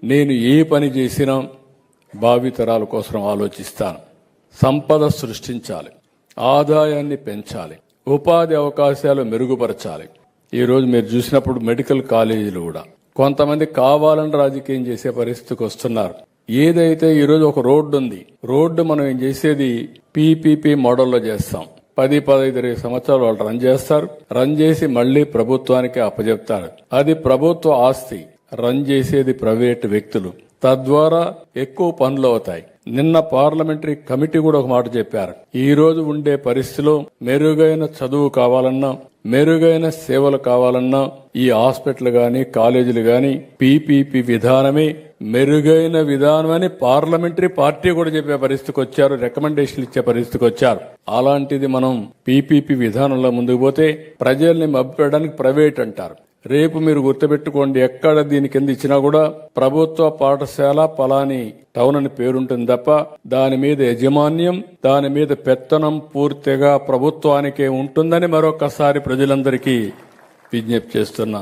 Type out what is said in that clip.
నేను ఏ పని చేసినా భావితరాల కోసం ఆలోచిస్తాను. సంపద సృష్టించాలి, ఆదాయాన్ని పెంచాలి, ఉపాధి అవకాశాలు మెరుగుపరచాలి. ఈరోజు మీరు చూసినప్పుడు మెడికల్ కాలేజీలు కూడా కొంతమంది కావాలని రాజకీయం చేసే పరిస్థితికి వస్తున్నారు. ఏదైతే ఈరోజు ఒక రోడ్డు ఉంది, రోడ్డు మనం ఏం చేసేది పీపీపీ మోడల్లో చేస్తాం. 10-15 సంవత్సరాలు వాళ్ళు రన్ చేసి మళ్లీ ప్రభుత్వానికి అప్పచెప్తారు. అది ప్రభుత్వ ఆస్తి, రన్ చేసేది ప్రైవేటు వ్యక్తులు. తద్వారా ఎక్కువ పనులు అవుతాయి. నిన్న పార్లమెంటరీ కమిటీ కూడా ఒక మాట చెప్పారు. ఈ రోజు ఉండే పరిస్థితిలో మెరుగైన చదువు కావాలన్నా, మెరుగైన సేవలు కావాలన్నా ఈ హాస్పిటల్ గాని కాలేజీలు గాని పీపీపీ విధానమే మెరుగైన విధానం అని పార్లమెంటరీ పార్టీ కూడా చెప్పే పరిస్థితికి వచ్చారు, రికమెండేషన్లు ఇచ్చే పరిస్థితికి వచ్చారు. అలాంటిది మనం పీపీపీ విధానంలో ముందుకు పోతే ప్రజల్ని మభ్యపెట్టడానికి ప్రైవేట్ అంటారు. రేపు మీరు గుర్తుపెట్టుకోండి, ఎక్కడ దీని కింద ఇచ్చినా కూడా ప్రభుత్వ పాఠశాల పలాని టౌన్ అని పేరుంటుంది తప్ప దాని మీద యాజమాన్యం, దాని మీద పెత్తనం పూర్తిగా ప్రభుత్వానికే ఉంటుందని మరొకసారి ప్రజలందరికీ విజ్ఞప్తి చేస్తున్నా.